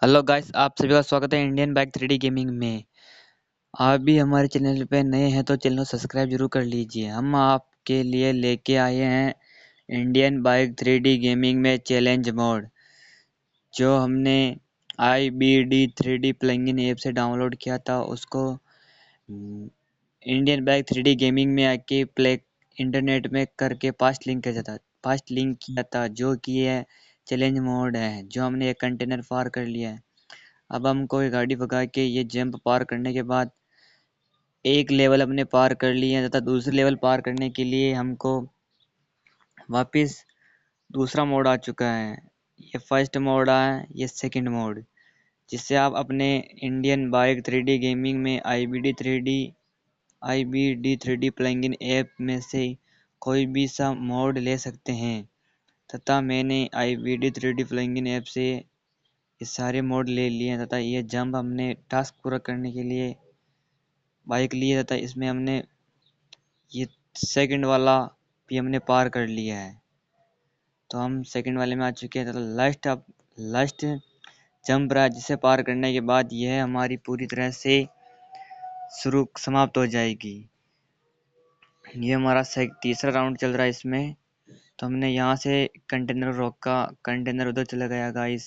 Hello guys, आप सभी का स्वागत है इंडियन बाइक 3D गेमिंग में। आप भी हमारे चैनल पे नए हैं तो चैनल को सब्सक्राइब जरूर कर लीजिए। हम आपके लिए लेके आए हैं इंडियन बाइक 3D गेमिंग में चैलेंज मोड, जो हमने IBD 3D प्लगइन ऐप से डाउनलोड किया था। उसको इंडियन बाइक 3D गेमिंग में आके प्ले इंटरनेट में करके फास्ट लिंक किया था, जो कि है चैलेंज मोड है, जो हमने एक कंटेनर पार कर लिया है। अब हमको ये गाड़ी भगा के ये जंप पार करने के बाद एक लेवल हमने पार कर लिया है, तथा दूसरे लेवल पार करने के लिए हमको वापस दूसरा मोड आ चुका है। ये फर्स्ट मोड है, ये सेकंड मोड, जिससे आप अपने इंडियन बाइक 3D गेमिंग में IBD 3D प्लगइन ऐप में से कोई भी सा मोड ले सकते हैं। तथा मैंने IBD 3D प्लगइन ऐप से ये सारे मोड ले लिए हैं, तथा ये जंप हमने टास्क पूरा करने के लिए बाइक लिए, तथा इसमें हमने ये सेकंड वाला भी हमने पार कर लिया है। तो हम सेकंड वाले में आ चुके हैं, तथा लास्ट जंप रहा है, जिसे पार करने के बाद यह हमारी पूरी तरह से शुरू समाप्त हो जाएगी। ये हमारा तीसरा राउंड चल रहा है इसमें। तो हमने यहाँ से कंटेनर रोका, कंटेनर उधर चला गया गाइस।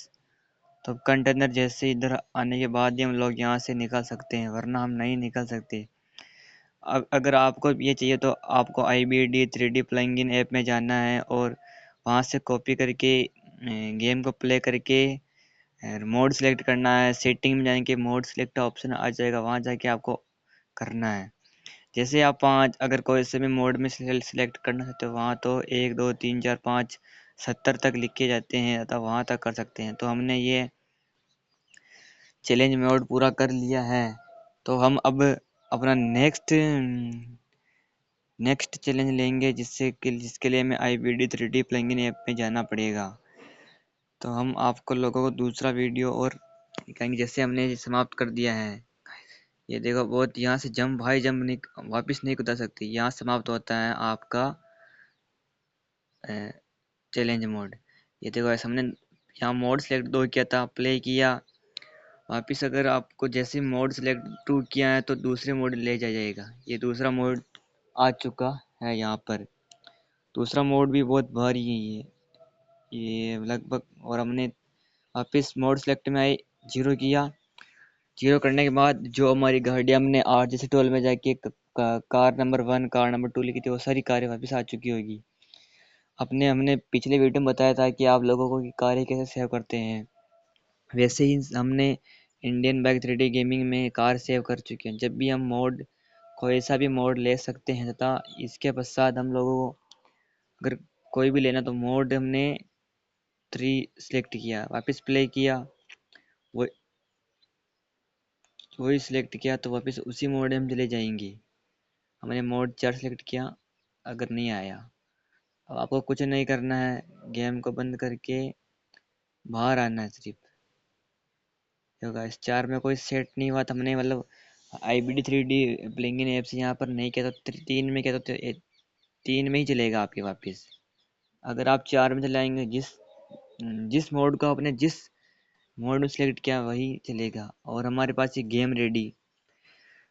तो कंटेनर जैसे इधर आने के बाद ही हम लोग यहाँ से निकल सकते हैं, वरना हम नहीं निकल सकते। अब अगर आपको ये चाहिए तो आपको IBD 3D प्लगइन ऐप में जाना है और वहाँ से कॉपी करके गेम को प्ले करके मोड सेलेक्ट करना है। सेटिंग में जाने के मोड सेलेक्ट ऑप्शन आ जाएगा, वहाँ जाके आपको करना है। जैसे आप अगर कोई से भी मोड में सेलेक्ट करना चाहते हो, वहाँ तो 1 2 3 4 5 70 तक लिख के जाते हैं, अतः वहाँ तक कर सकते हैं। तो हमने ये चैलेंज मोड पूरा कर लिया है। तो हम अब अपना नेक्स्ट चैलेंज लेंगे, जिसके लिए हमें IBD 3D प्लगइन ऐप में जाना पड़ेगा। तो हम आपको लोगों को दूसरा वीडियो और दिखाएंगे। जैसे हमने समाप्त कर दिया है, ये देखो, बहुत यहाँ से जंप भाई जंप नहीं, वापस नहीं कूदा सकती। यहाँ समाप्त होता है आपका चैलेंज मोड। ये देखो, ऐसा हमने यहाँ मोड सेलेक्ट 2 किया था, प्ले किया, वापस अगर आपको जैसे मोड सेलेक्ट 2 किया है तो दूसरे मोड ले जाएगा। ये दूसरा मोड आ चुका है यहाँ पर। दूसरा मोड भी बहुत भारी है ये लगभग। और हमने वापस मोड सेलेक्ट में आए, जीरो किया। जीरो करने के बाद जो हमारी गाड़ी हमने RJ 12 में जाके कार नंबर 1 कार नंबर 2 लिखी थी, वो सारी कारें वापस आ चुकी होगी। हमने पिछले वीडियो में बताया था कि आप लोगों को कि कारें कैसे सेव करते हैं, वैसे ही हमने इंडियन बाइक 3D गेमिंग में कार सेव कर चुके हैं। जब भी हम मोड कोई सा भी मोड ले सकते हैं, तथा इसके पश्चात हम लोगों को अगर कोई भी लेना तो मोड हमने 3 सिलेक्ट किया, वापस प्ले किया, वो वही सिलेक्ट किया तो वापस उसी मोड में हम चले जाएंगे। हमने मोड 4 सिलेक्ट किया, अगर नहीं आया। अब आपको कुछ नहीं करना है, गेम को बंद करके बाहर आना है सिर्फ। तो गाइस 4 में कोई सेट नहीं हुआ, तो हमने मतलब IBD 3D प्लगइन ऐप से यहाँ पर नहीं किया तो 3 में किया तो 3 में ही चलेगा आपके वापस। अगर आप 4 में चलाएंगे, जिस जिस मोड को आपने जिस मोड में सेलेक्ट किया वही चलेगा। और हमारे पास ये गेम रेडी,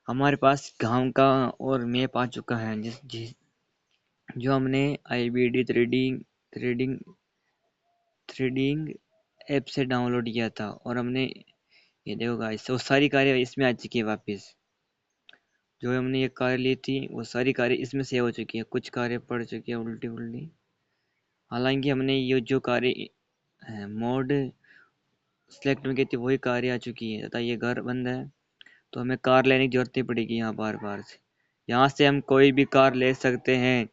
हमारे पास गांव का और मैप आ चुका है, जो हमने IBD 3D ऐप से डाउनलोड किया था। और हमने ये देखो गाइस, वो सारी कारें इसमें आ चुकी है वापस। जो हमने ये कार ली थी वो सारी कारें इसमें सेव हो चुकी है। कुछ कारें पड़ चुकी है उल्टी उल्टी, हालांकि हमने ये जो कारें मोड सेलेक्ट में की थी वही कारें आ चुकी है, तथा ये घर बंद है। तो हमें कार लेने की जरूरत नहीं पड़ेगी यहाँ बार बार से। यहाँ से हम कोई भी कार ले सकते हैं।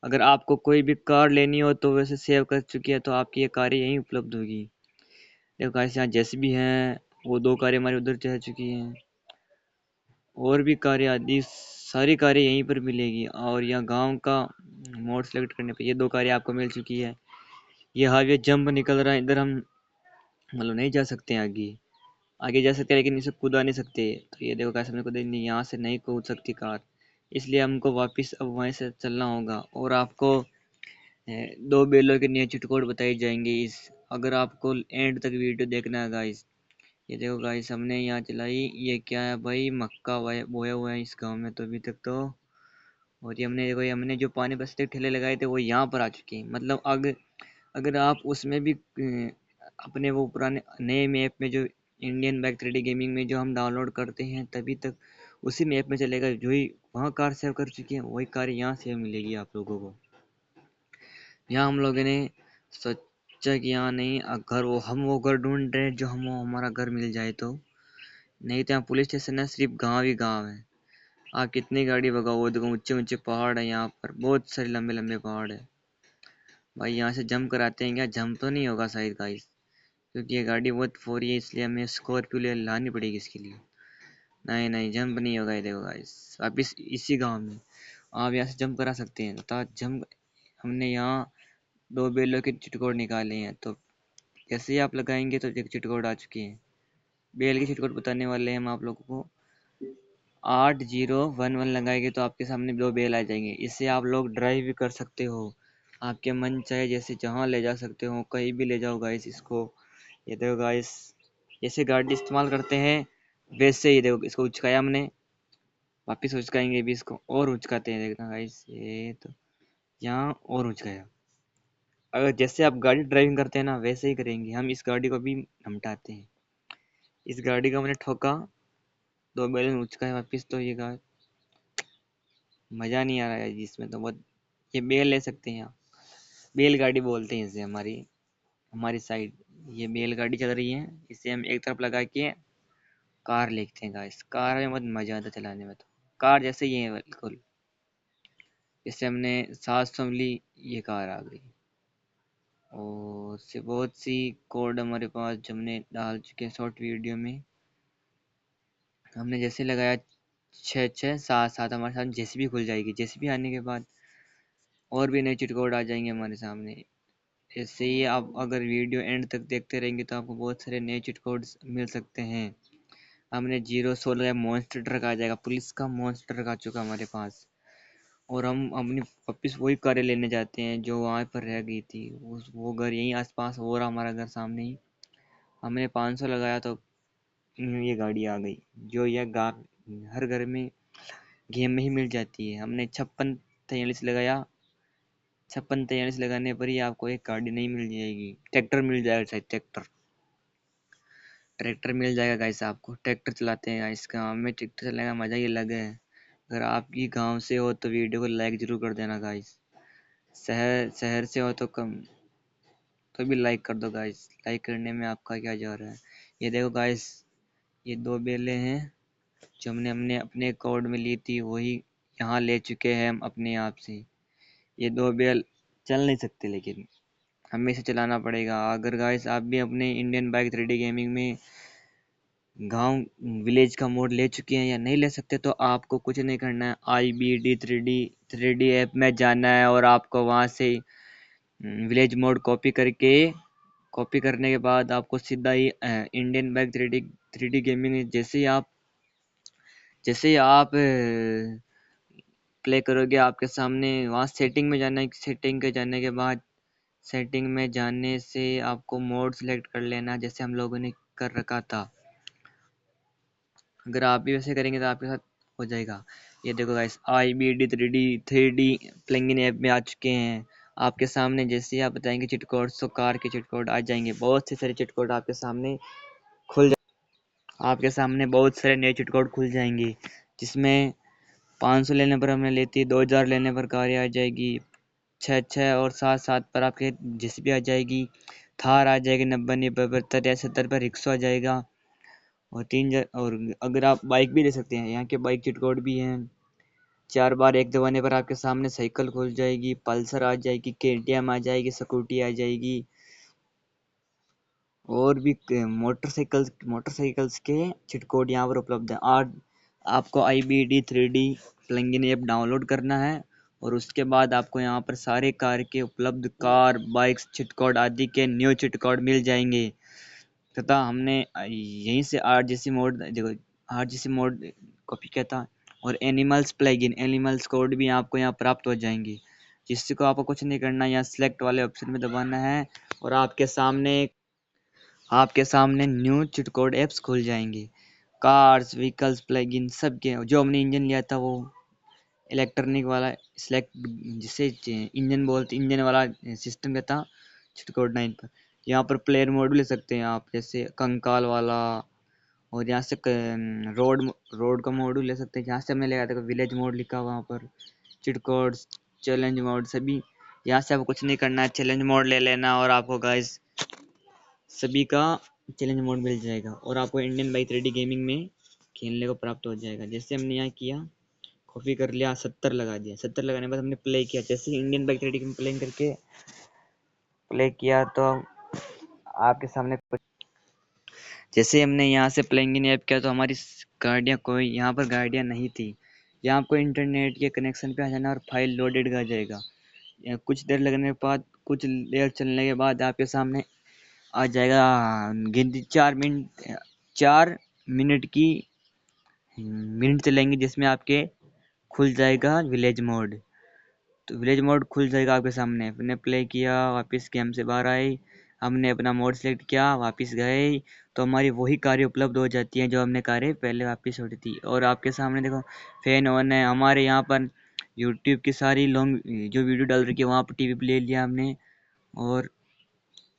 अगर आपको कोई भी कार लेनी हो तो वैसे सेव कर चुकी है तो आपकी ये कारें यहीं उपलब्ध होगी। देखो गाइस, यहाँ जैसे भी हैं वो 2 कारें हमारी उधर जा चुकी हैं, और भी कारें आदि सारी कारें यहीं पर मिलेगी। और यहाँ गांव का मोड सेलेक्ट करने पे ये 2 कारें आपको मिल चुकी है। ये हाईवे जंप निकल रहा है, इधर हम मतलब नहीं जा सकते हैं आगे। आगे जा सकते हैं लेकिन इसे कूदा नहीं सकते। तो ये देखो कैसे हमने कूदा नहीं, यहाँ से नहीं कूद सकती कार, इसलिए हमको वापस अब वहीं से चलना होगा। और आपको 2 बेलों के नीचे चुटकुट बताई जाएंगे इस, अगर आपको एंड तक वीडियो देखना है गाइस। ये देखो गाइस, हमने यहाँ चलाई। ये क्या है भाई, मक्का बोया हुआ है इस गांव में तो अभी तक तो। और ये हमने देखो, ये हमने जो पानी बस्ते के ठेले लगाए थे वो यहाँ पर आ चुके हैं। मतलब अगर अगर आप उसमें भी अपने वो पुराने नए मैप में जो इंडियन बाइक 3D गेमिंग में जो हम डाउनलोड करते हैं तभी तक उसी मैप में चलेगा। जो ही वहाँ कार सेव कर चुके हैं वही कार यहाँ सेव मिलेगी आप लोगों को। यहाँ हम लोगों ने सोचा कि यहाँ नहीं, घर वो घर ढूंढ रहे हैं जो हमारा घर मिल जाए तो। नहीं तो यहाँ पुलिस स्टेशन है, सिर्फ गांव ही गांव है। आप कितनी गाड़ी भगाओ, वो देखो ऊंचे ऊंचे पहाड़ है, यहाँ पर बहुत सारे लंबे लंबे पहाड़ है। भाई यहाँ से जंप कराते हैं क्या? जंप तो नहीं होगा शायद गाइस, क्योंकि ये गाड़ी बहुत फोरी है, इसलिए हमें स्कॉर्पियो ले लानी पड़ेगी इसके लिए। नहीं नहीं, जंप नहीं होगा। ये देखो गाइस, वापिस इसी गांव में आप यहाँ से जंप करा सकते हैं। तो जंप हमने यहाँ 2 बेलों के चिटकोड निकाले हैं, तो जैसे ही आप लगाएंगे तो एक चिटकोड आ चुकी है। बेल की चिटकोड बताने वाले हैं हम आप लोगों को। 8011 लगाएंगे तो आपके सामने 2 बेल आ जाएंगे। इससे आप लोग ड्राइव भी कर सकते हो, आपके मन चाहे जैसे जहाँ ले जा सकते हो, कहीं भी ले जाओ गाइस इसको। ये देखो गाइस, जैसे गाड़ी इस्तेमाल करते हैं वैसे ही देखो, इसको उचकाया हमने, वापिस उचकाएंगे भी इसको और उचकाते हैं। देखना गाइस, ये तो यहाँ और उचकाया। अगर जैसे आप गाड़ी ड्राइविंग करते हैं ना वैसे ही करेंगे हम। इस गाड़ी को भी हमटाते हैं। इस गाड़ी को मैंने ठोका, 2 बैलन उचकाया वापिस, तो ये गाड़ी मज़ा नहीं आ रहा है जिसमें तो बहुत। ये बेल ले सकते हैं आप, बेल गाड़ी बोलते हैं इसे हमारी हमारी साइड। ये बेल गाड़ी चल रही है, इसे हम एक तरफ लगा के कार लेते हैं गाइस। कार में बहुत मज़ा आता है चलाने में, तो कार जैसे ही है बिल्कुल। जैसे हमने 700 मिली, ये कार आ गई। और से बहुत सी कोड हमारे पास जो हमने डाल चुके हैं शॉर्ट वीडियो में। हमने जैसे लगाया 6 6 7 7, हमारे साथ जेसीबी खुल जाएगी। जेसीबी आने के बाद और भी नए चीट कोड आ जाएंगे हमारे सामने। ऐसे ही आप अगर वीडियो एंड तक देखते रहेंगे तो आपको बहुत सारे नए चीट कोड्स मिल सकते हैं। हमने 016 मॉन्स्टर ट्रक आ जाएगा, पुलिस का मॉन्स्टर ट्रक आ चुका हमारे पास। और हम अपनी वापिस वही कारें लेने जाते हैं जो वहाँ पर रह गई थी। वो घर यहीं आसपास हो रहा, हमारा घर सामने ही। हमने 500 लगाया तो ये गाड़ी आ गई, जो यह हर घर में गेम में ही मिल जाती है। हमने 56 43 लगाया, 56 43 लगाने पर ही आपको एक गाड़ी नहीं मिल जाएगी, ट्रैक्टर मिल जाएगा। शायद ट्रैक्टर मिल जाएगा गाइस आपको। ट्रैक्टर चलाते हैं गाइस, गाँव में ट्रैक्टर चलाने का मज़ा ही अलग है। अगर आपकी गांव से हो तो वीडियो को लाइक जरूर कर देना गाइस। शहर शहर से हो तो कम, तो भी लाइक कर दो गाइस। लाइक करने में आपका क्या जा रहा है। ये देखो गाइस, ये 2 बेलें हैं जो हमने हमने अपने कोड में ली थी, वही यहाँ ले चुके हैं हम अपने आप से। ये 2 बेल चल नहीं सकते, लेकिन हमें इसे चलाना पड़ेगा। अगर गाइस आप भी अपने इंडियन बाइक 3D गेमिंग में गांव विलेज का मोड ले चुके हैं या नहीं ले सकते, तो आपको कुछ नहीं करना है। IBD 3D ऐप में जाना है और आपको वहाँ से विलेज मोड कॉपी करने के बाद आपको सीधा ही इंडियन बाइक 3D गेमिंग, जैसे ही आप प्ले करोगे आपके सामने वहाँ सेटिंग में जाना है। सेटिंग के जाने के बाद, सेटिंग में जाने से आपको मोड सेलेक्ट कर लेना जैसे हम लोगों ने कर रखा था। अगर आप भी वैसे करेंगे तो आपके साथ हो जाएगा। ये देखो guys, IBD 3D plugin app में आ चुके हैं आपके सामने। जैसे ही आप बताएंगे चिट कोड, तो कार के चिट कोड आ जाएंगे। बहुत से सारे चिट कोड आपके सामने खुल जा आपके सामने बहुत सारे नए चिट कोड खुल जाएंगे, जिसमें 500 लेने पर हमें लेती है, 2000 लेने पर कार आ जाएगी, 6 6 और 7 7 पर आपके जेसीबी आ जाएगी, थार आ जाएगी, 90 90 पर 70 पर रिक्शा आ जाएगा। और अगर आप बाइक भी ले सकते हैं, यहाँ के बाइक चिट कोड भी हैं। 4 बार एक दबाने पर आपके सामने साइकिल खुल जाएगी, पल्सर आ जाएगी, KTM आ जाएगी, स्कूटी आ जाएगी। और भी मोटरसाइकिल्स के चिट कोड यहाँ पर उपलब्ध है। आज आपको IBD 3D plugin app download करना है और उसके बाद आपको यहाँ पर सारे कार के उपलब्ध कार बाइक्स चिट कोड आदि के न्यू चिट कोड मिल जाएंगे। तथा हमने यहीं से RGC मोड, देखो RGC मोड कॉपी किया था। और एनिमल्स कोड भी आपको यहाँ प्राप्त हो जाएंगे, जिसको आपको कुछ नहीं करना, यहाँ सेलेक्ट वाले ऑप्शन में दबाना है और आपके सामने आपके सामने न्यू चिट कोड ऐप्स खुल जाएंगे। कार्स, व्हीकल्स, प्लगइन सब के जो हमने इंजन लिया था वो इलेक्ट्रॉनिक वाला सिलेक्ट, जिसे इंजन बोलते, इंजन वाला सिस्टम का था चिट कोड 9 पर। यहाँ पर प्लेयर मोड भी ले सकते हैं आप, जैसे कंकाल वाला, और यहाँ से रोड रोड का मोड भी ले सकते हैं। यहाँ से हमने लगा था विलेज मोड लिखा हुआ वहाँ पर, चिट कोड, चैलेंज मोड सभी। यहाँ से आपको कुछ नहीं करना है, चैलेंज मोड ले लेना और आपको गाइस सभी का चैलेंज मोड मिल जाएगा और आपको इंडियन बाई 3D गेमिंग में खेलने को प्राप्त हो जाएगा। जैसे हमने यहाँ किया, कॉपी कर लिया, 70 लगा दिया। 70 लगाने के बाद हमने प्ले किया, जैसे ही Indian by 3D game play करके प्ले किया तो आपके सामने कुछ, जैसे हमने यहाँ से प्लेइंग इन ऐप किया तो हमारी गाड़ियाँ, कोई यहाँ पर गाड़ियाँ नहीं थी। यहाँ आपको इंटरनेट के कनेक्शन पे आ जाना और फाइल लोडेड आ जाएगा। कुछ देर लगने के बाद, कुछ देर चलने के बाद आपके सामने आ जाएगा गिनती 4 मिनट, 4 मिनट की मिनट चलेंगे जिसमें आपके खुल जाएगा विलेज मोड। तो विलेज मोड खुल जाएगा आपके सामने। अपने प्ले किया, वापस गेम से बाहर आए, हमने अपना मोड सेलेक्ट किया, वापस गए तो हमारी वही कारें उपलब्ध हो जाती हैं जो हमने कारें पहले वापस छोड़ी थी। और आपके सामने देखो फैन ऑन है। हमारे यहाँ पर यूट्यूब की सारी लॉन्ग जो वीडियो डाल रखी है वहाँ पर टीवी पे ले लिया हमने, और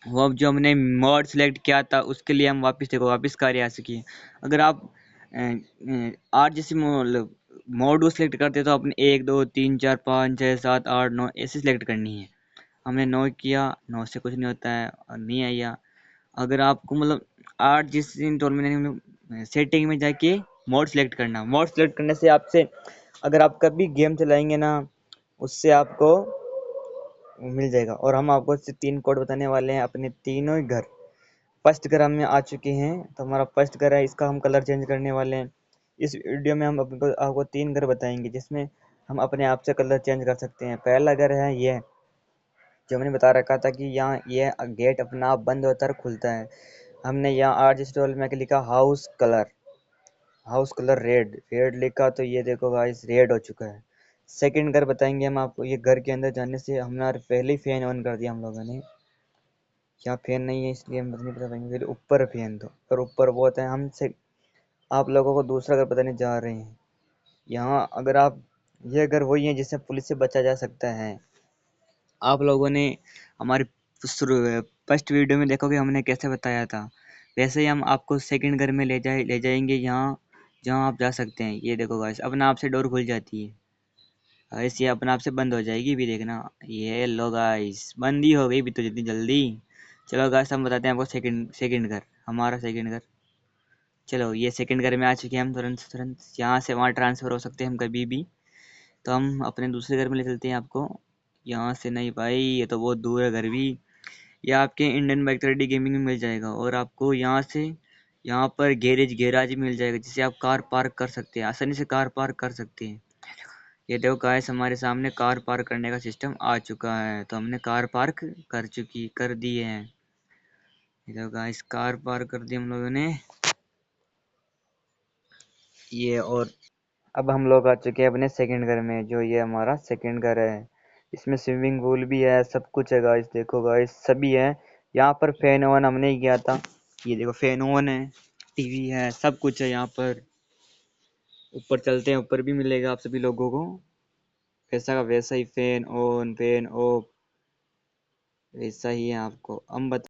वो अब जो हमने मोड सेलेक्ट किया था उसके लिए हम वापस देखो वापस कार्य आ सकी। अगर आप आठ जैसे मोड को सिलेक्ट करते तो अपने 1 2 3 4 5 6 7 8 9 ऐसे सिलेक्ट करनी है। हमने 9 किया, 9 से कुछ नहीं होता है और नहीं आया। अगर आपको मतलब 8 जिस तो मैंने सेटिंग में जाके मोड सेलेक्ट करना, मोड सेलेक्ट करने से आपसे अगर आप कभी गेम चलाएंगे ना उससे आपको मिल जाएगा। और हम आपको 3 कोड बताने वाले हैं अपने तीनों ही घर। फर्स्ट घर हमें आ चुके हैं, तो हमारा फर्स्ट घर है, इसका हम कलर चेंज करने वाले हैं। इस वीडियो में हम आपको 3 घर बताएंगे जिसमें हम अपने आप से कलर चेंज कर सकते हैं। पहला घर है ये जो मैंने बता रखा था कि यहाँ ये गेट अपना आप बंद होता है और खुलता है। हमने यहाँ आर्ट स्टोल में लिखा house colour, house colour red, red लिखा तो ये देखो गाइस रेड हो चुका है। सेकंड घर बताएंगे हम आपको, ये घर के अंदर जाने से हमारे पहले ही फैन ऑन कर दिया हम लोगों ने। यहाँ फैन नहीं है इसलिए हम नहीं बता पाएंगे। फिर ऊपर फैन तो, और ऊपर वो होता है। हमसे आप लोगों को दूसरा घर बताने जा रहे हैं। यहाँ अगर आप, ये घर वही है जिससे पुलिस से बचा जा सकता है। आप लोगों ने हमारे फर्स्ट वीडियो में देखोगे हमने कैसे बताया था, वैसे ही हम आपको सेकंड घर में ले जाएंगे, यहाँ जहाँ आप जा सकते हैं। ये देखो गाइस अपने आप से डोर खुल जाती है, ऐसे अपने आप से बंद हो जाएगी भी देखना। ये लो गाइस बंद ही हो गई भी तो जितनी जल्दी। चलो गाइस हम बताते हैं आपको सेकंड सेकंड घर, हमारा सेकंड घर। चलो ये सेकंड घर में आ चुके हैं हम, तुरंत तुरंत यहाँ से वहाँ ट्रांसफ़र हो सकते हैं हम कभी भी। तो हम अपने दूसरे घर में ले चलते हैं आपको। यहाँ से नहीं भाई, ये तो बहुत दूर है घर भी। ये आपके इंडियन बाइक 3D गेमिंग में मिल जाएगा और आपको यहाँ से यहाँ पर गैराज मिल जाएगा जिससे आप कार पार्क कर सकते हैं, आसानी से कार पार्क कर सकते हैं। ये देखो गाइस हमारे सामने कार पार्क करने का सिस्टम आ चुका है, तो हमने कार पार्क कर दी है। ये देखो गाइस कार पार्क कर दी हम लोगों ने ये। और अब हम लोग आ चुके हैं अपने सेकंड घर में, जो ये हमारा सेकंड घर है। इसमें स्विमिंग पूल भी है, सब कुछ है गाइस। देखो गाइस सभी है। यहाँ पर फैन ऑन हमने ही किया था, ये देखो फैन ऑन है, टीवी है, सब कुछ है यहाँ पर। ऊपर चलते हैं, ऊपर भी मिलेगा आप सभी लोगों को वैसा का वैसा ही फैन ऑन फैन ऑफ, वैसा ही है आपको। हम